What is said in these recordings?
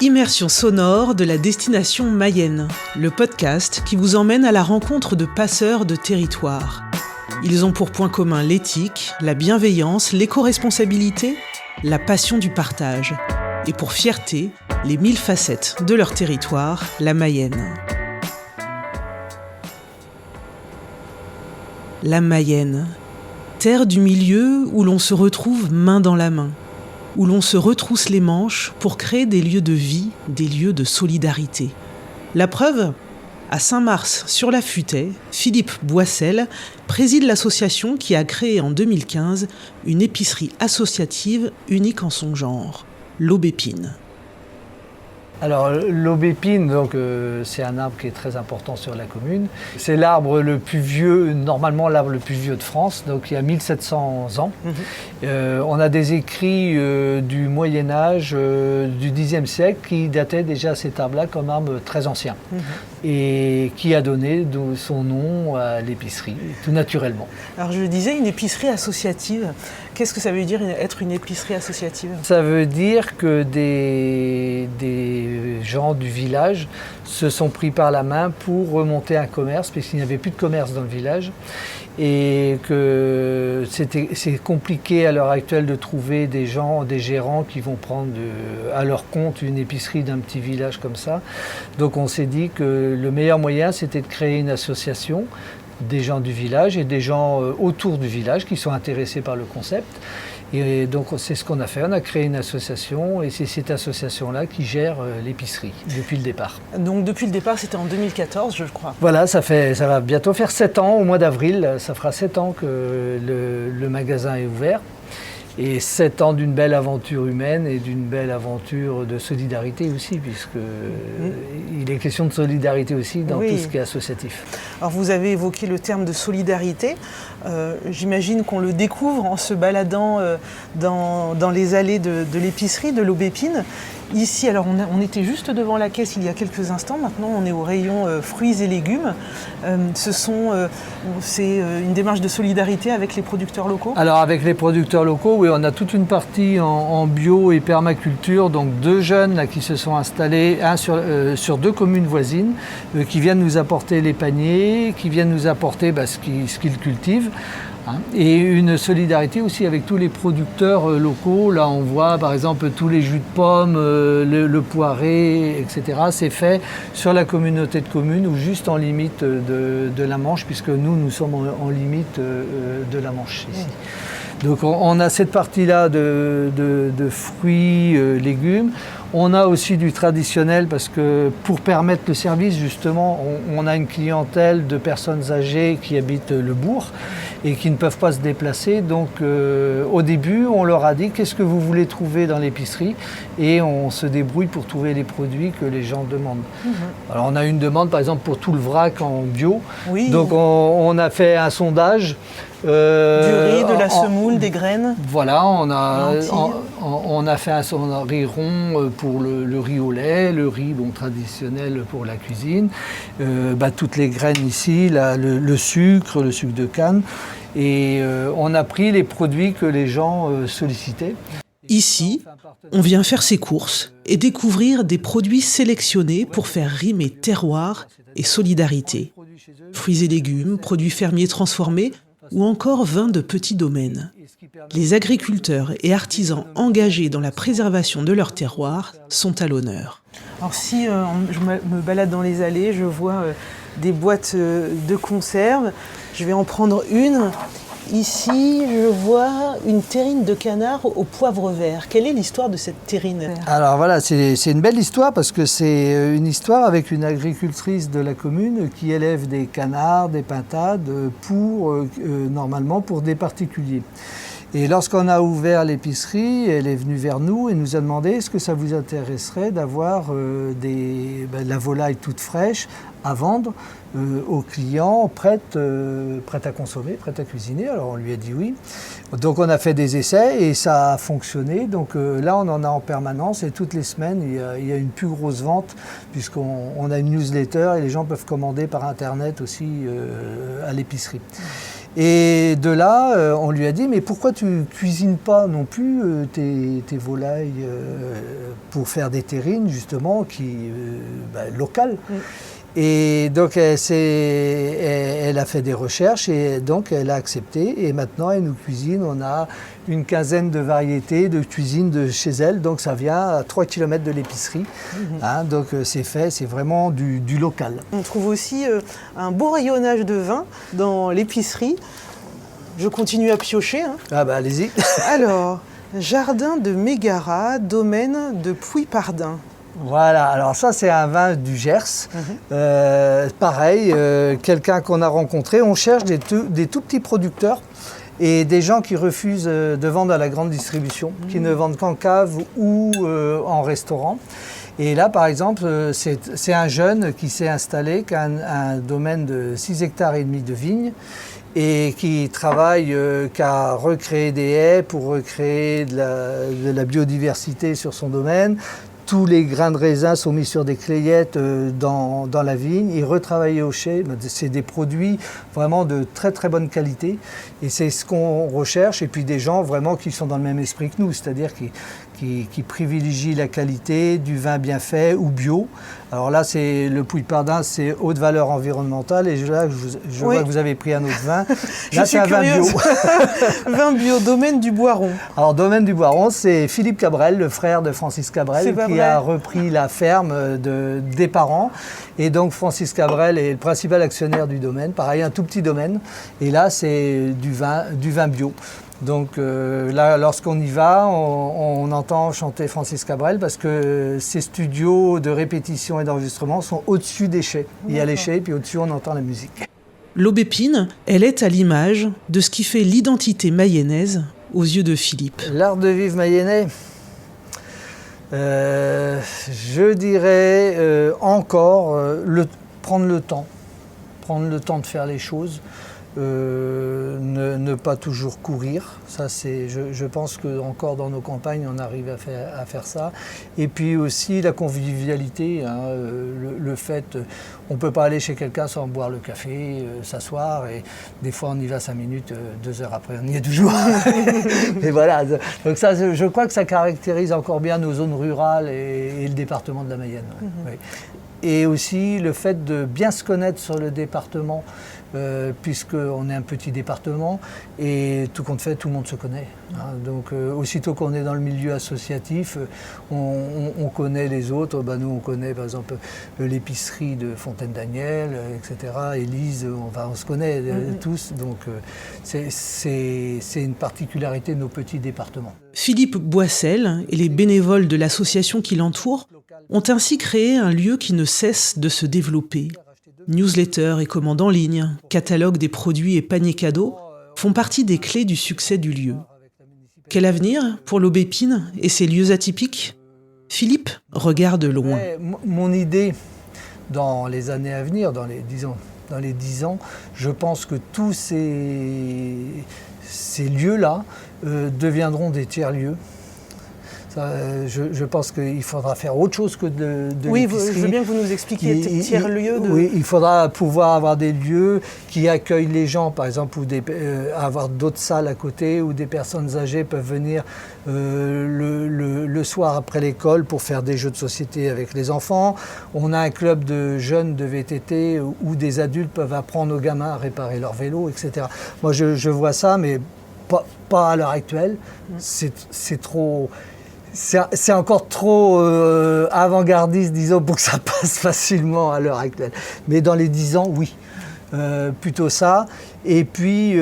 Immersion sonore de la destination Mayenne, le podcast qui vous emmène à la rencontre de passeurs de territoire. Ils ont pour point commun l'éthique, la bienveillance, l'éco-responsabilité, la passion du partage. Et pour fierté, les 1000 facettes de leur territoire, la Mayenne. La Mayenne, terre du milieu où l'on se retrouve main dans la main, où l'on se retrousse les manches pour créer des lieux de vie, des lieux de solidarité. La preuve ? À Saint-Mars, sur la Futaie, Philippe Boissel préside l'association qui a créé en 2015 une épicerie associative unique en son genre, l'aubépine. Alors l'aubépine, c'est un arbre qui est très important sur la commune. C'est l'arbre le plus vieux, normalement l'arbre le plus vieux de France, donc il y a 1700 ans. On a des écrits du Moyen-Âge, du Xe siècle, qui dataient déjà cet arbre-là comme arbre très ancien. Et qui a donné son nom à l'épicerie, tout naturellement. Alors je le disais, une épicerie associative, qu'est-ce que ça veut dire être une épicerie associative ? Ça veut dire que des gens du village se sont pris par la main pour remonter un commerce, puisqu'il n'y avait plus de commerce dans le village, et que c'est compliqué à l'heure actuelle de trouver des gérants qui vont prendre à leur compte une épicerie d'un petit village comme ça. Donc on s'est dit que le meilleur moyen, c'était de créer une association des gens du village et des gens autour du village qui sont intéressés par le concept. Et donc c'est ce qu'on a fait, on a créé une association et c'est cette association-là qui gère l'épicerie depuis le départ. Donc depuis le départ, c'était en 2014 je crois. Voilà, ça va bientôt faire 7 ans, au mois d'avril, ça fera 7 ans que le magasin est ouvert. Et 7 ans d'une belle aventure humaine et d'une belle aventure de solidarité aussi, puisqu'il est question de solidarité aussi dans tout ce qui est associatif. Alors vous avez évoqué le terme de solidarité. J'imagine qu'on le découvre en se baladant dans les allées de l'épicerie, de l'aubépine. Ici, alors on était juste devant la caisse il y a quelques instants, maintenant on est au rayon fruits et légumes. C'est une démarche de solidarité avec les producteurs locaux ? Alors avec les producteurs locaux, oui, on a toute une partie en bio et permaculture, donc 2 jeunes là, qui se sont installés, sur 2 communes voisines, qui viennent nous apporter les paniers, qui viennent nous apporter ce qu'ils cultivent. Et une solidarité aussi avec tous les producteurs locaux. Là, on voit par exemple tous les jus de pommes, le poiré, etc. C'est fait sur la communauté de communes ou juste en limite de la Manche, puisque nous sommes en limite de la Manche ici. Donc on a cette partie-là de fruits, légumes. On a aussi du traditionnel parce que pour permettre le service, justement, on a une clientèle de personnes âgées qui habitent le bourg et qui ne peuvent pas se déplacer. Donc au début, on leur a dit qu'est-ce que vous voulez trouver dans l'épicerie et on se débrouille pour trouver les produits que les gens demandent. Alors on a une demande par exemple pour tout le vrac en bio. Oui. Donc on a fait un sondage. Du riz, de la semoule, des graines. Voilà, on a fait un riz rond pour le riz au lait, le riz traditionnel pour la cuisine, toutes les graines ici, le sucre de canne, et on a pris les produits que les gens sollicitaient. Ici, on vient faire ses courses et découvrir des produits sélectionnés pour faire rimer terroir et solidarité. Fruits et légumes, produits fermiers transformés, ou encore vins de petits domaines. Les agriculteurs et artisans engagés dans la préservation de leur terroir sont à l'honneur. Alors si je me balade dans les allées, je vois des boîtes de conserve. Je vais en prendre une. Ici, je vois une terrine de canard au poivre vert. Quelle est l'histoire de cette terrine ? Alors voilà, c'est une belle histoire parce que c'est une histoire avec une agricultrice de la commune qui élève des canards, des pintades normalement pour des particuliers. Et lorsqu'on a ouvert l'épicerie, elle est venue vers nous et nous a demandé est-ce que ça vous intéresserait d'avoir la volaille toute fraîche à vendre aux clients prête à consommer, prête à cuisiner. Alors on lui a dit oui. Donc on a fait des essais et ça a fonctionné. Donc là on en a en permanence et toutes les semaines il y a une plus grosse vente puisqu'on a une newsletter et les gens peuvent commander par internet aussi à l'épicerie. Et de là, on lui a dit, mais pourquoi tu ne cuisines pas non plus tes volailles pour faire des terrines, justement, locales. Et donc elle a fait des recherches et donc elle a accepté. Et maintenant elle nous cuisine, on a une quinzaine de variétés de cuisine de chez elle. Donc ça vient à 3 km de l'épicerie. Donc c'est vraiment du local. On trouve aussi un beau rayonnage de vin dans l'épicerie. Je continue à piocher. Ah bah allez-y. Alors, jardin de Mégara, domaine de Puy-Pardin. Voilà, alors ça c'est un vin du Gers. Pareil, quelqu'un qu'on a rencontré. On cherche des tout petits producteurs et des gens qui refusent de vendre à la grande distribution, qui ne vendent qu'en cave ou en restaurant. Et là, par exemple, c'est un jeune qui s'est installé, qui a un domaine de 6,5 hectares de vignes et qui travaille, qui a recréé des haies pour recréer de la biodiversité sur son domaine. Tous les grains de raisin sont mis sur des clayettes dans la vigne et retravaillés au chai. C'est des produits vraiment de très très bonne qualité et c'est ce qu'on recherche. Et puis des gens vraiment qui sont dans le même esprit que nous, c'est-à-dire qui privilégient la qualité du vin bien fait ou bio. Alors là, c'est le Puy-Pardin, c'est haute valeur environnementale et là, je vois que vous avez pris un autre vin. Là, c'est un vin bio. Vin bio, domaine du Boiron. Alors, domaine du Boiron, c'est Philippe Cabrel, le frère de Francis Cabrel, qui a repris la ferme des parents. Et donc, Francis Cabrel est le principal actionnaire du domaine. Pareil, un tout petit domaine. Et là, c'est du vin bio. Donc là, lorsqu'on y va, on entend chanter Francis Cabrel parce que ces studios de répétition et d'enregistrement sont au-dessus des chais. Il y a les chais, puis au-dessus, on entend la musique. L'Aubépine, elle est à l'image de ce qui fait l'identité mayonnaise aux yeux de Philippe. L'art de vivre mayennais, je dirais encore prendre le temps de faire les choses. Ne pas toujours courir, ça c'est, je pense qu'encore dans nos campagnes on arrive à faire ça. Et puis aussi la convivialité, le fait, on ne peut pas aller chez quelqu'un sans boire le café, s'asseoir et des fois on y va 5 minutes, 2 heures après on y est toujours. Et voilà, donc ça je crois que ça caractérise encore bien nos zones rurales et le département de la Mayenne. Oui. Et aussi le fait de bien se connaître sur le département, puisqu'on est un petit département et tout compte fait, tout le monde se connaît. Donc aussitôt qu'on est dans le milieu associatif, on connaît les autres. Nous on connaît par exemple l'épicerie de Fontaine-Daniel, etc. Élise, on se connaît tous. Donc c'est une particularité de nos petits départements. Philippe Boissel et les bénévoles de l'association qui l'entoure ont ainsi créé un lieu qui ne cesse de se développer. Newsletters et commandes en ligne, catalogue des produits et paniers cadeaux font partie des clés du succès du lieu. Quel avenir pour l'Aubépine et ses lieux atypiques ? Philippe regarde loin. Mon idée, dans les années à venir, dans les 10 ans, je pense que tous ces lieux-là deviendront des tiers-lieux. Je pense qu'il faudra faire autre chose que de l'épicerie. Je veux bien que vous nous expliquiez tiers-lieux. Oui, il faudra pouvoir avoir des lieux qui accueillent les gens, par exemple, ou avoir d'autres salles à côté où des personnes âgées peuvent venir le soir après l'école pour faire des jeux de société avec les enfants. On a un club de jeunes de VTT où des adultes peuvent apprendre aux gamins à réparer leur vélo, etc. Moi, je vois ça, mais pas à l'heure actuelle. C'est trop... C'est encore trop avant-gardiste, disons, pour que ça passe facilement à l'heure actuelle. Mais dans les 10 ans, oui, plutôt ça. Et puis,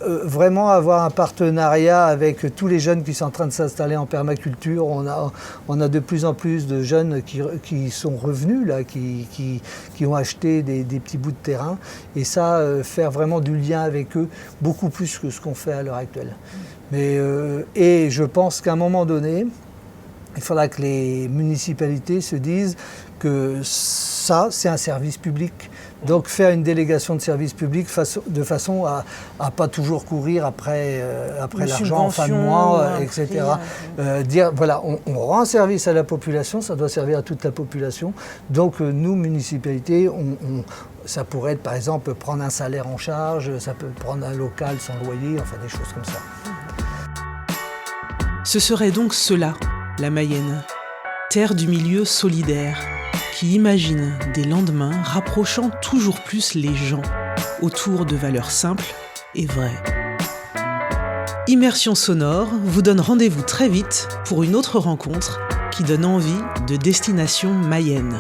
vraiment avoir un partenariat avec tous les jeunes qui sont en train de s'installer en permaculture. On a de plus en plus de jeunes qui sont revenus, là, qui ont acheté des petits bouts de terrain. Et ça, faire vraiment du lien avec eux, beaucoup plus que ce qu'on fait à l'heure actuelle. Et je pense qu'à un moment donné, il faudra que les municipalités se disent que ça, c'est un service public. Donc faire une délégation de service public de façon à pas toujours courir après l'argent en fin de mois, etc. Dire, voilà, on rend service à la population, ça doit servir à toute la population. Donc nous, municipalités, Ça pourrait être par exemple prendre un salaire en charge, ça peut prendre un local sans loyer, enfin des choses comme ça. Ce serait donc cela, la Mayenne. Terre du milieu solidaire, qui imagine des lendemains rapprochant toujours plus les gens autour de valeurs simples et vraies. Immersion sonore vous donne rendez-vous très vite pour une autre rencontre qui donne envie de destination Mayenne.